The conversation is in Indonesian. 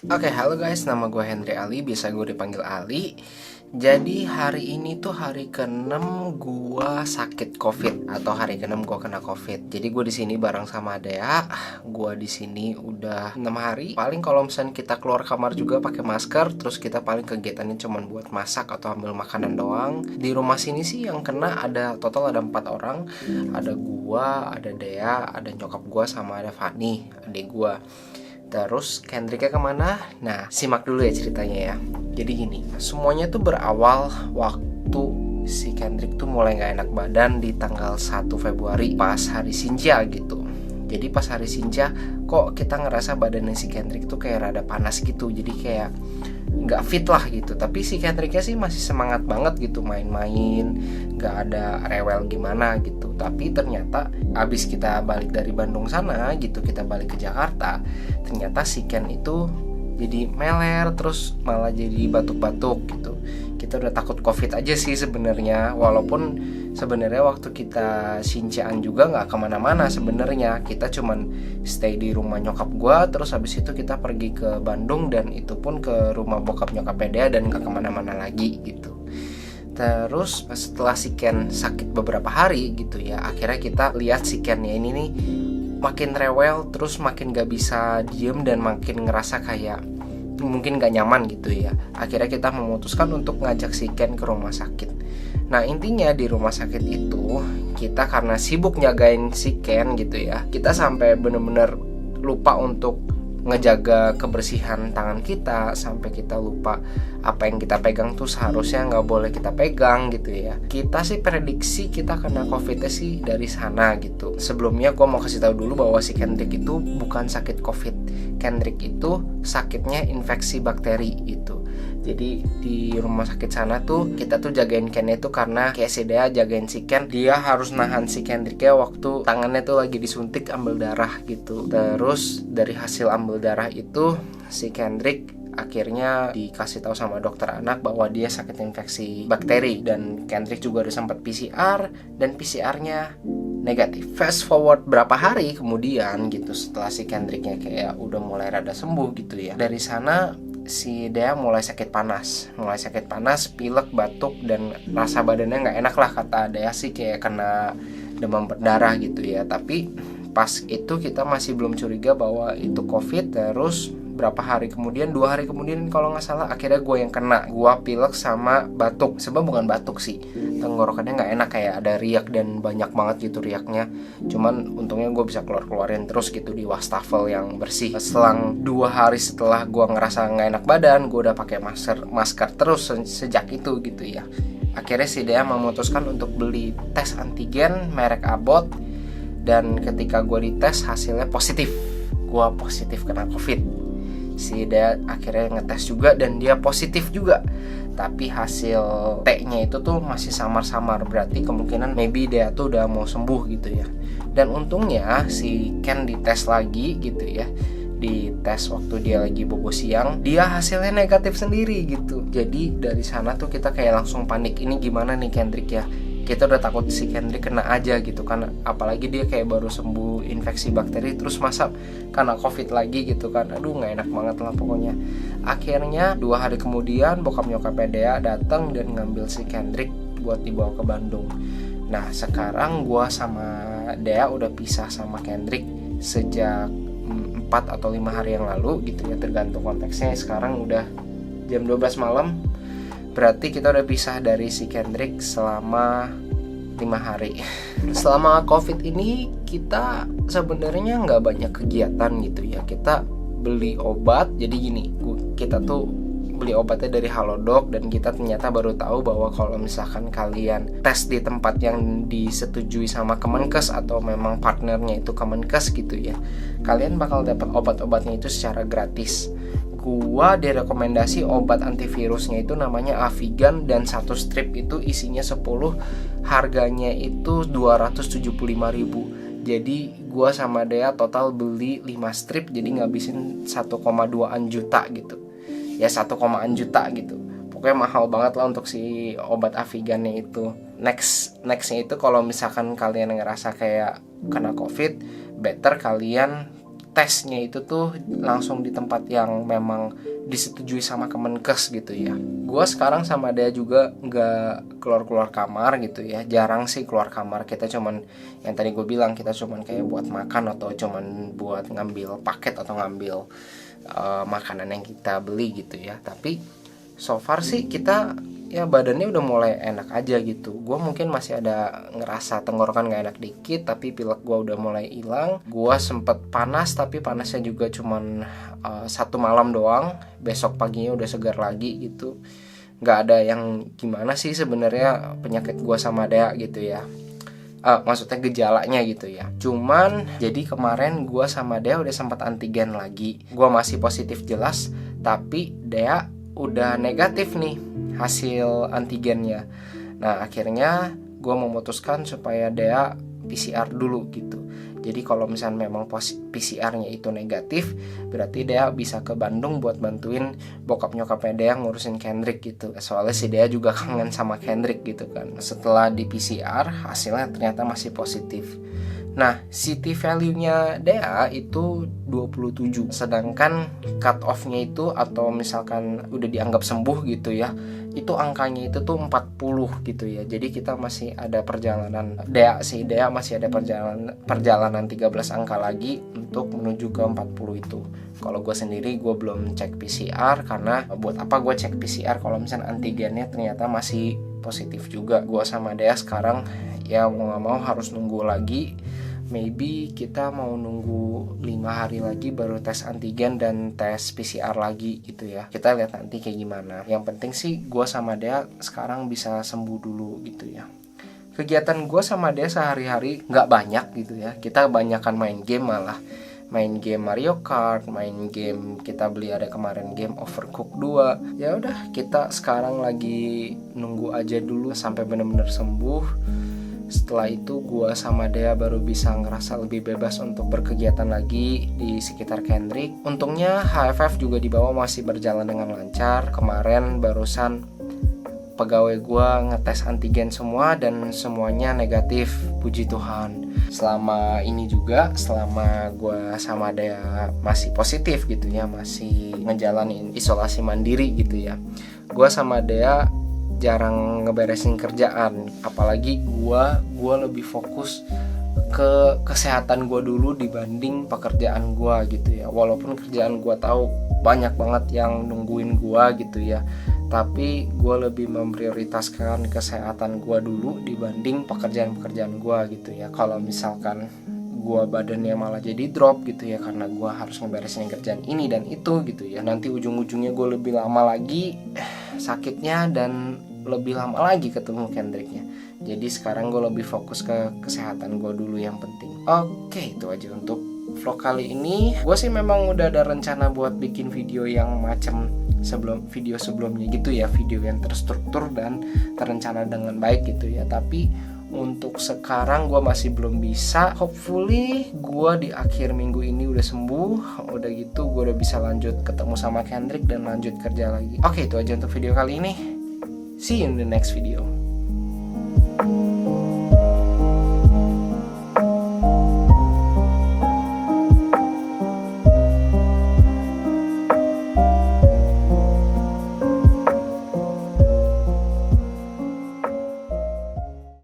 Oke, halo guys, nama gue Henry Ali, biasa gue dipanggil Ali. Jadi hari ini tuh hari ke-6 gue sakit COVID atau hari ke-6 gue kena COVID. Jadi gue di sini bareng sama Dea. Gue di sini udah 6 hari. Paling kalau misalnya kita keluar kamar juga pakai masker, terus kita paling kegiatannya cuma buat masak atau ambil makanan doang. Di rumah sini sih yang kena total ada 4 orang. Ada gue, ada Dea, ada nyokap gue sama ada Fani, adik gue. Terus Kendricknya kemana? Nah, simak dulu ya ceritanya ya. Jadi gini, semuanya tuh berawal waktu si Kendrick tuh mulai gak enak badan di tanggal 1 Februari pas hari Sinja gitu. Jadi pas hari Sinja kok kita ngerasa badannya si Kendrick tuh kayak rada panas gitu. Jadi kayak nggak fit lah gitu. Tapi si Kendricknya sih masih semangat banget gitu main-main, nggak ada rewel gimana gitu. Tapi ternyata abis kita balik dari Bandung sana gitu, kita balik ke Jakarta, ternyata si Ken itu jadi meler, terus malah jadi batuk-batuk gitu. Kita udah takut COVID aja sih sebenarnya, walaupun sebenarnya waktu kita sincaan juga nggak kemana-mana sebenarnya. Kita cuman stay di rumah nyokap gua, terus habis itu kita pergi ke Bandung, dan itu pun ke rumah bokap nyokap Dea dan nggak kemana-mana lagi gitu. Terus setelah si Ken sakit beberapa hari gitu ya, akhirnya kita lihat si Kennya ini nih makin rewel, terus makin gak bisa diem dan makin ngerasa kayak mungkin gak nyaman gitu ya. Akhirnya kita memutuskan untuk ngajak si Ken ke rumah sakit. Nah intinya di rumah sakit itu kita karena sibuk nyagain si Ken gitu ya, kita sampai bener-bener lupa untuk ngejaga kebersihan tangan kita, sampai kita lupa apa yang kita pegang tuh seharusnya nggak boleh kita pegang gitu ya. Kita sih prediksi kita kena COVID sih dari sana gitu. Sebelumnya gue mau kasih tahu dulu bahwa si Kendrick itu bukan sakit COVID. Kendrick itu sakitnya infeksi bakteri gitu. Jadi di rumah sakit sana tuh kita tuh jagain Ken itu karena kayak si Dea jagain si Ken, dia harus nahan si Kendricknya waktu tangannya tuh lagi disuntik ambil darah gitu. Terus dari hasil ambil darah itu si Kendrick akhirnya dikasih tahu sama dokter anak bahwa dia sakit infeksi bakteri, dan Kendrick juga udah sempat PCR dan PCR-nya negatif. Fast forward berapa hari kemudian gitu, setelah si Kendricknya kayak udah mulai rada sembuh gitu ya, dari sana si Dea mulai sakit panas, pilek, batuk, dan rasa badannya nggak enak lah. Kata Dea sih kayak kena demam berdarah gitu ya. Tapi pas itu kita masih belum curiga bahwa itu COVID. Terus berapa hari kemudian, 2 hari kemudian kalau nggak salah, akhirnya gue yang kena. Gue pilek sama batuk. Sebenarnya bukan batuk sih, tenggorokannya nggak enak, kayak ada riak dan banyak banget gitu riaknya. Cuman untungnya gue bisa keluarin terus gitu di wastafel yang bersih. Selang 2 hari setelah gue ngerasa nggak enak badan, gue udah pakai masker terus sejak itu gitu ya. Akhirnya si Dea memutuskan untuk beli tes antigen merek Abbott, dan ketika gue dites hasilnya positif. Gue positif kena COVID. Si Dea akhirnya ngetes juga dan dia positif juga. Tapi hasil T-nya itu tuh masih samar-samar, berarti kemungkinan maybe Dea tuh udah mau sembuh gitu ya. Dan untungnya si Ken dites lagi gitu ya, dites waktu dia lagi bobo siang, dia hasilnya negatif sendiri gitu. Jadi dari sana tuh kita kayak langsung panik, ini gimana nih Kendrick ya. Kita udah takut si Kendrick kena aja gitu kan, apalagi dia kayak baru sembuh infeksi bakteri terus masa kena COVID lagi gitu kan. Aduh nggak enak banget lah pokoknya. Akhirnya 2 hari kemudian bokap nyokap Dea datang dan ngambil si Kendrick buat dibawa ke Bandung. Nah sekarang gue sama Dea udah pisah sama Kendrick sejak 4 atau 5 hari yang lalu gitu ya, tergantung konteksnya. Sekarang udah jam 12 malam, berarti kita udah pisah dari si Kendrick selama 5 hari. Selama COVID ini kita sebenarnya nggak banyak kegiatan gitu ya. Kita beli obat. Jadi gini, kita tuh beli obatnya dari Halodoc, dan kita ternyata baru tahu bahwa kalau misalkan kalian tes di tempat yang disetujui sama Kemenkes atau memang partnernya itu Kemenkes gitu ya, kalian bakal dapat obat-obatnya itu secara gratis. Gua direkomendasi obat antivirusnya itu namanya Avigan, dan satu strip itu isinya 10, harganya itu 275.000. Jadi gua sama Dea total beli 5 strip, jadi ngabisin 1,2 juta gitu. Ya 1,an juta gitu. Pokoknya mahal banget lah untuk si obat Avigannya itu. Nextnya itu kalau misalkan kalian ngerasa kayak kena COVID, better kalian tesnya itu tuh langsung di tempat yang memang disetujui sama Kemenkes gitu ya. Gue sekarang sama dia juga nggak keluar kamar gitu ya, jarang sih keluar kamar. Kita cuman yang tadi gue bilang, kita cuman kayak buat makan atau cuman buat ngambil paket atau ngambil makanan yang kita beli gitu ya. Tapi so far sih kita ya badannya udah mulai enak aja gitu. Gue mungkin masih ada ngerasa tenggorokan gak enak dikit, tapi pilek gue udah mulai hilang. Gue sempet panas, tapi panasnya juga cuman 1 malam doang. Besok paginya udah segar lagi gitu. Gak ada yang gimana sih sebenarnya penyakit gue sama Dea gitu ya. Maksudnya gejalanya gitu ya. Cuman jadi kemarin gue sama Dea udah sempat antigen lagi. Gue masih positif jelas, tapi Dea udah negatif nih hasil antigennya. Nah akhirnya gue memutuskan supaya Dea PCR dulu gitu. Jadi kalau misalnya memang PCR-nya itu negatif, berarti Dea bisa ke Bandung buat bantuin bokap nyokapnya Dea ngurusin Kendrick gitu. Soalnya si Dea juga kangen sama Kendrick gitu kan. Setelah di PCR hasilnya ternyata masih positif. Nah, CT value-nya Dea itu 27. Sedangkan cut off-nya itu atau misalkan udah dianggap sembuh gitu ya, itu angkanya itu tuh 40 gitu ya. Jadi kita masih ada perjalanan, Dea masih ada perjalanan 13 angka lagi untuk menuju ke 40 itu. Kalau gue sendiri gue belum cek PCR, karena buat apa gue cek PCR kalau misalnya antigennya ternyata masih positif juga. Gue sama Dea sekarang ya mau gak mau harus nunggu lagi. Maybe kita mau nunggu 5 hari lagi baru tes antigen dan tes PCR lagi gitu ya. Kita lihat nanti kayak gimana. Yang penting sih gue sama Dea sekarang bisa sembuh dulu gitu ya. Kegiatan gue sama Dea sehari-hari gak banyak gitu ya. Kita kebanyakan main game malah. Main game Mario Kart, main game kita beli ada kemarin game Overcooked 2. Ya udah, kita sekarang lagi nunggu aja dulu sampai benar-benar sembuh. Setelah itu gue sama Dea baru bisa ngerasa lebih bebas untuk berkegiatan lagi di sekitar Kendrick. Untungnya HFF juga di bawah masih berjalan dengan lancar. Kemarin barusan pegawai gue ngetes antigen semua dan semuanya negatif, puji Tuhan. Selama ini juga, selama gue sama Dea masih positif gitu ya, masih ngejalanin isolasi mandiri gitu ya, gue sama Dea jarang ngeberesin kerjaan. Apalagi gue lebih fokus ke kesehatan gue dulu dibanding pekerjaan gue gitu ya. Walaupun kerjaan gue tahu banyak banget yang nungguin gue gitu ya, tapi gue lebih memprioritaskan kesehatan gue dulu dibanding pekerjaan-pekerjaan gue gitu ya. Kalau misalkan gue badannya malah jadi drop gitu ya karena gue harus ngeberesin kerjaan ini dan itu gitu ya, nanti ujung-ujungnya gue lebih lama lagi sakitnya dan lebih lama lagi ketemu Kendricknya. Jadi sekarang gue lebih fokus ke kesehatan gue dulu yang penting. Oke, itu aja untuk vlog kali ini. Gue sih memang udah ada rencana buat bikin video yang macam video sebelumnya gitu ya, video yang terstruktur dan terencana dengan baik gitu ya. Tapi untuk sekarang gue masih belum bisa. Hopefully gue di akhir minggu ini udah sembuh. Udah gitu gue udah bisa lanjut ketemu sama Kendrick dan lanjut kerja lagi. Oke, itu aja untuk video kali ini. See you in the next video.